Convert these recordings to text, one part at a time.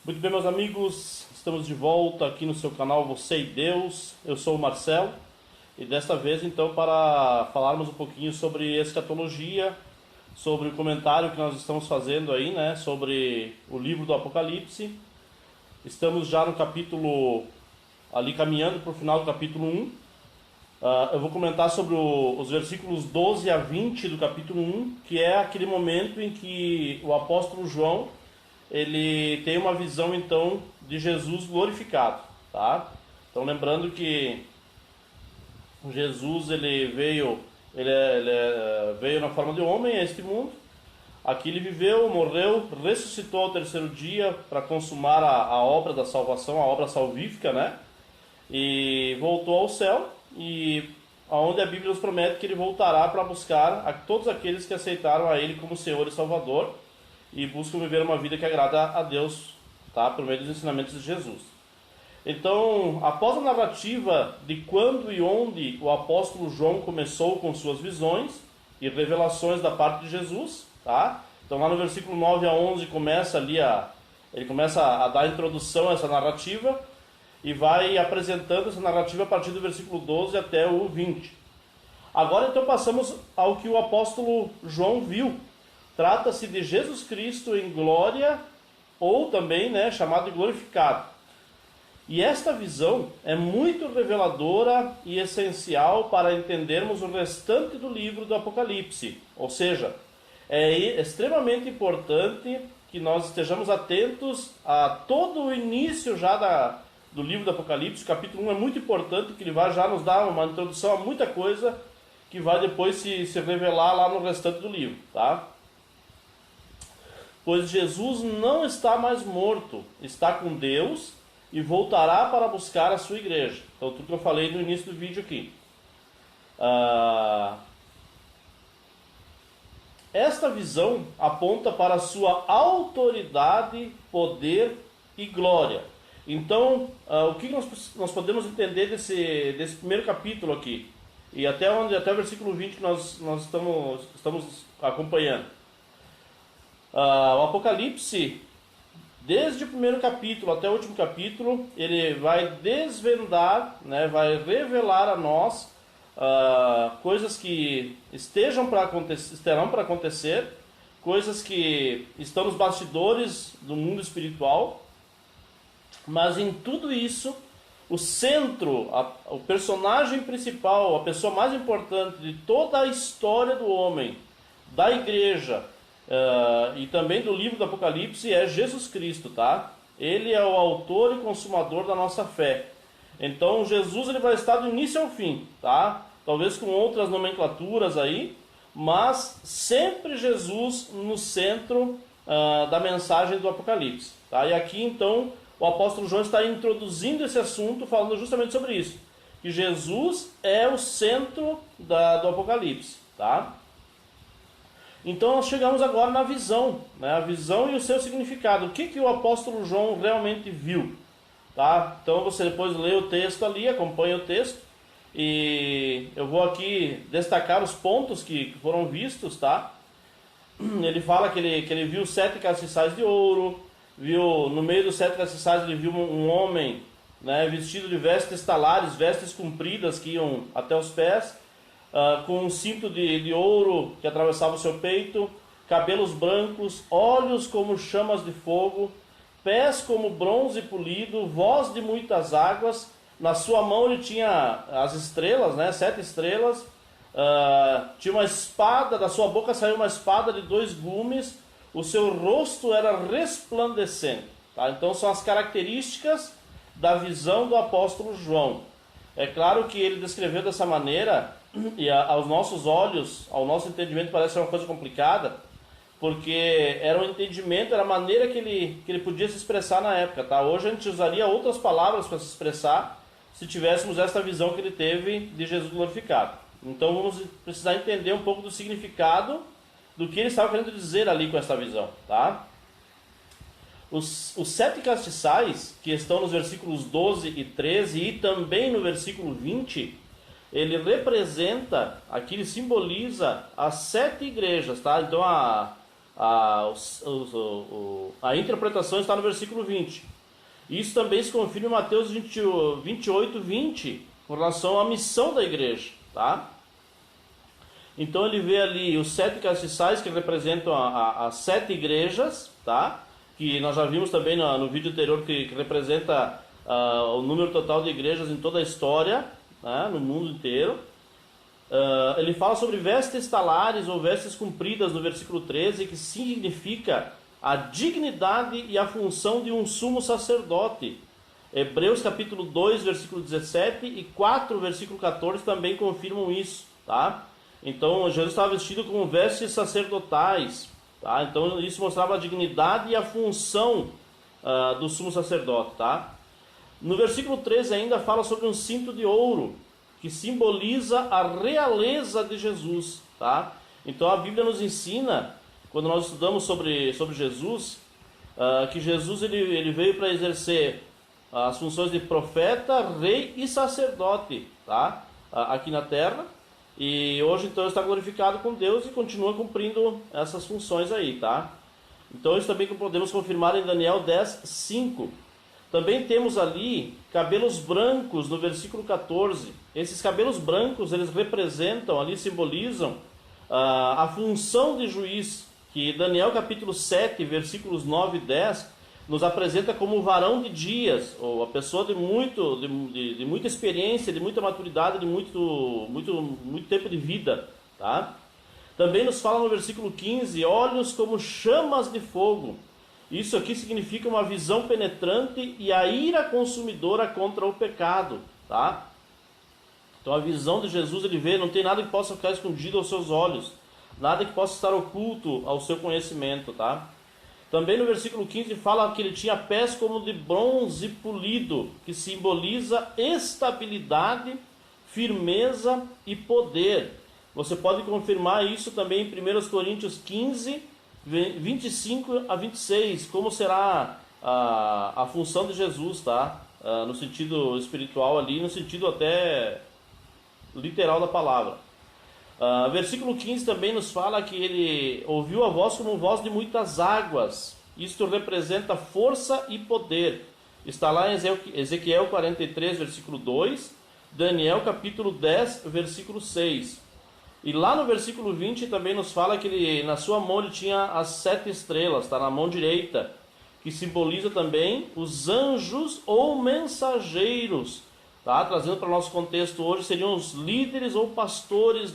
Muito bem, meus amigos, estamos de volta aqui no seu canal Você e Deus. Eu sou o Marcelo e desta vez, então, para falarmos um pouquinho sobre escatologia, sobre o comentário que nós estamos fazendo aí, né, sobre o livro do Apocalipse. Estamos já no capítulo, ali caminhando para o final do capítulo 1. Eu vou comentar sobre os versículos 12 a 20 do capítulo 1, que é aquele momento em que o apóstolo João ele tem uma visão então de Jesus glorificado, tá? Então lembrando que Jesus ele veio na forma de homem a este mundo. Aqui ele viveu, morreu, ressuscitou ao terceiro dia para consumar a obra da salvação, a obra salvífica, né? E voltou ao céu, e onde a Bíblia nos promete que ele voltará para buscar a todos aqueles que aceitaram a ele como Senhor e Salvador e buscam viver uma vida que agrada a Deus, tá? Por meio dos ensinamentos de Jesus. Então, após a narrativa de quando e onde o apóstolo João começou com suas visões e revelações da parte de Jesus, tá? Então lá no versículo 9 a 11 ele começa a dar introdução a essa narrativa e vai apresentando essa narrativa a partir do versículo 12 até o 20. Agora então passamos ao que o apóstolo João viu. Trata-se de Jesus Cristo em glória, ou também, né, chamado de glorificado. E esta visão é muito reveladora e essencial para entendermos o restante do livro do Apocalipse. Ou seja, é extremamente importante que nós estejamos atentos a todo o início já do livro do Apocalipse. O capítulo 1 é muito importante, que ele vai já nos dar uma introdução a muita coisa que vai depois se revelar lá no restante do livro, tá? Pois Jesus não está mais morto, está com Deus e voltará para buscar a sua igreja. Então, tudo que eu falei no início do vídeo aqui. Esta visão aponta para a sua autoridade, poder e glória. Então, o que nós podemos entender desse primeiro capítulo aqui? E até o versículo 20 que nós estamos acompanhando. O Apocalipse, desde o primeiro capítulo até o último capítulo, ele vai desvendar, né, vai revelar a nós coisas que estarão para acontecer, coisas que estão nos bastidores do mundo espiritual, mas em tudo isso, o centro, o personagem principal, a pessoa mais importante de toda a história do homem, da igreja, e também do livro do Apocalipse é Jesus Cristo, tá? Ele é o autor e consumador da nossa fé. Então Jesus ele vai estar do início ao fim, tá? Talvez com outras nomenclaturas aí, mas sempre Jesus no centro da mensagem do Apocalipse, tá? E aqui então o apóstolo João está introduzindo esse assunto, falando justamente sobre isso, que Jesus é o centro do Apocalipse, tá? Então nós chegamos agora na visão, né? A visão e o seu significado. O que o apóstolo João realmente viu? Tá? Então você depois lê o texto ali, acompanha o texto, e eu vou aqui destacar os pontos que foram vistos, tá? Ele fala que ele viu 7 castiçais de ouro, no meio dos 7 castiçais ele viu um homem, né, vestido de vestes talares, vestes compridas que iam até os pés, com um cinto de ouro que atravessava o seu peito, cabelos brancos, olhos como chamas de fogo, pés como bronze polido, voz de muitas águas. Na sua mão ele tinha as estrelas, né, 7 estrelas, tinha uma espada, da sua boca saiu uma espada de 2 gumes, o seu rosto era resplandecente. Tá? Então são as características da visão do apóstolo João. É claro que ele descreveu dessa maneira, e aos nossos olhos, ao nosso entendimento, parece uma coisa complicada, porque era um entendimento, era a maneira que ele podia se expressar na época. Tá? Hoje a gente usaria outras palavras para se expressar, se tivéssemos essa visão que ele teve de Jesus glorificado. Então vamos precisar entender um pouco do significado do que ele estava querendo dizer ali com essa visão. Tá? Os 7 castiçais, que estão nos versículos 12 e 13 e também no versículo 20, ele representa, aqui ele simboliza as 7 igrejas, tá? Então A interpretação está no versículo 20. Isso também se confirma em Mateus 28, 20, com relação à missão da igreja, tá? Então ele vê ali os 7 castiçais que representam as 7 igrejas, tá? Que nós já vimos também no vídeo anterior que representa o número total de igrejas em toda a história, né? No mundo inteiro. Ele fala sobre vestes talares ou vestes compridas no versículo 13, que significa a dignidade e a função de um sumo sacerdote. Hebreus capítulo 2, versículo 17 e 4, versículo 14 também confirmam isso, tá? Então Jesus estava vestido com vestes sacerdotais, tá? Então isso mostrava a dignidade e a função do sumo sacerdote, tá? No versículo 13 ainda fala sobre um cinto de ouro, que simboliza a realeza de Jesus, tá? Então a Bíblia nos ensina, quando nós estudamos sobre Jesus, que Jesus ele veio para exercer as funções de profeta, rei e sacerdote, tá? Aqui na terra. E hoje então está glorificado com Deus e continua cumprindo essas funções aí, tá? Então isso também podemos confirmar em Daniel 10, 5. Também temos ali cabelos brancos no versículo 14. Esses cabelos brancos, eles representam, ali simbolizam a função de juiz, que Daniel capítulo 7, versículos 9 e 10, nos apresenta como o varão de dias, ou a pessoa de muita experiência, de muita maturidade, de muito tempo de vida, tá? Também nos fala no versículo 15, olhos como chamas de fogo. Isso aqui significa uma visão penetrante e a ira consumidora contra o pecado, tá? Então a visão de Jesus, ele vê, não tem nada que possa ficar escondido aos seus olhos, nada que possa estar oculto ao seu conhecimento, tá? Também no versículo 15 fala que ele tinha pés como de bronze polido, que simboliza estabilidade, firmeza e poder. Você pode confirmar isso também em 1 Coríntios 15, 25 a 26, como será a função de Jesus, tá? No sentido espiritual ali, no sentido até literal da palavra. Versículo 15 também nos fala que ele ouviu a voz como voz de muitas águas. Isto representa força e poder. Está lá em Ezequiel 43, versículo 2, Daniel capítulo 10, versículo 6. E lá no versículo 20 também nos fala que ele, na sua mão ele tinha as 7 estrelas, está na mão direita, que simboliza também os anjos ou mensageiros, tá? Trazendo para o nosso contexto hoje, seriam os líderes ou pastores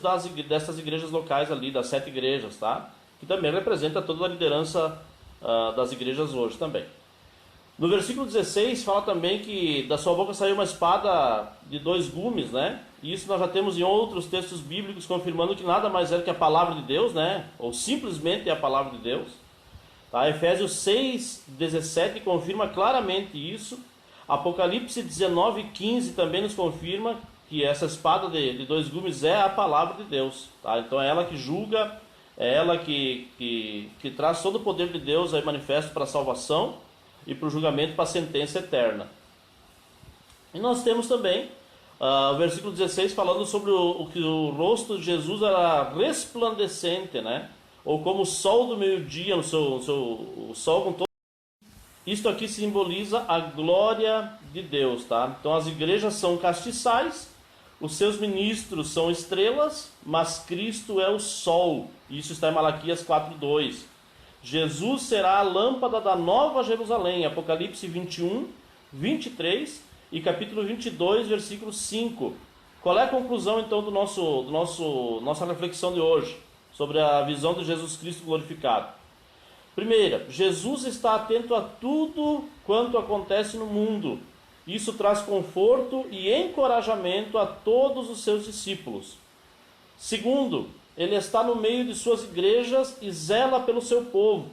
dessas igrejas locais ali, das 7 igrejas, tá? Que também representa toda a liderança das igrejas hoje também. No versículo 16 fala também que da sua boca saiu uma espada de 2 gumes, né? E isso nós já temos em outros textos bíblicos confirmando que nada mais é que a palavra de Deus, né? Ou simplesmente é a palavra de Deus. Tá? Efésios 6, 17 confirma claramente isso. Apocalipse 19, 15 também nos confirma que essa espada de 2 gumes é a palavra de Deus. Tá? Então é ela que julga, é ela que traz todo o poder de Deus aí manifesto para a salvação e para o julgamento, para a sentença eterna. E nós temos também o versículo 16 falando sobre que o rosto de Jesus era resplandecente, né? Ou como o sol do meio-dia, o sol com todo. Isto aqui simboliza a glória de Deus, tá? Então as igrejas são castiçais, os seus ministros são estrelas, mas Cristo é o sol. Isso está em Malaquias 4:2. Jesus será a lâmpada da nova Jerusalém, Apocalipse 21, 23 e capítulo 22, versículo 5. Qual é a conclusão então nossa reflexão de hoje sobre a visão de Jesus Cristo glorificado? Primeira, Jesus está atento a tudo quanto acontece no mundo. Isso traz conforto e encorajamento a todos os seus discípulos. Segundo, ele está no meio de suas igrejas e zela pelo seu povo.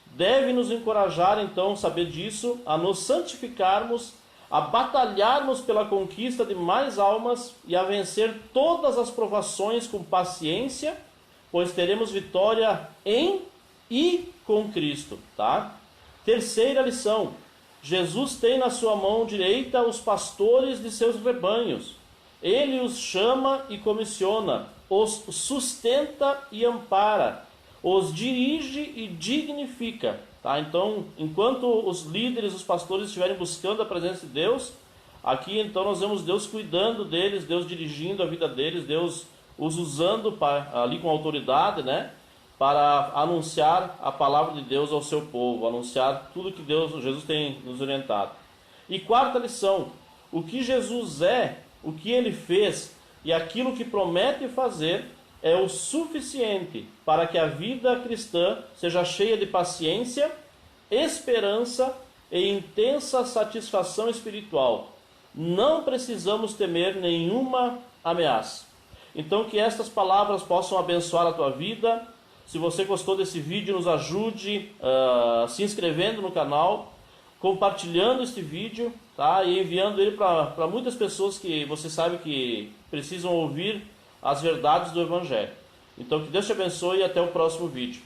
Deve nos encorajar, então, saber disso, a nos santificarmos, a batalharmos pela conquista de mais almas e a vencer todas as provações com paciência, pois teremos vitória em e com Cristo, tá? Terceira lição: Jesus tem na sua mão direita os pastores de seus rebanhos. Ele os chama e comissiona, os sustenta e ampara, os dirige e dignifica. Tá? Então, enquanto os líderes, os pastores estiverem buscando a presença de Deus, aqui então nós vemos Deus cuidando deles, Deus dirigindo a vida deles, Deus os usando ali com autoridade, né? Para anunciar a palavra de Deus ao seu povo, anunciar tudo que Jesus tem nos orientado. E quarta lição, o que Jesus é, o que ele fez e aquilo que promete fazer é o suficiente para que a vida cristã seja cheia de paciência, esperança e intensa satisfação espiritual. Não precisamos temer nenhuma ameaça. Então que estas palavras possam abençoar a tua vida. Se você gostou desse vídeo, nos ajude se inscrevendo no canal, compartilhando este vídeo, tá? E enviando ele para muitas pessoas que você sabe que precisam ouvir as verdades do Evangelho. Então que Deus te abençoe e até o próximo vídeo.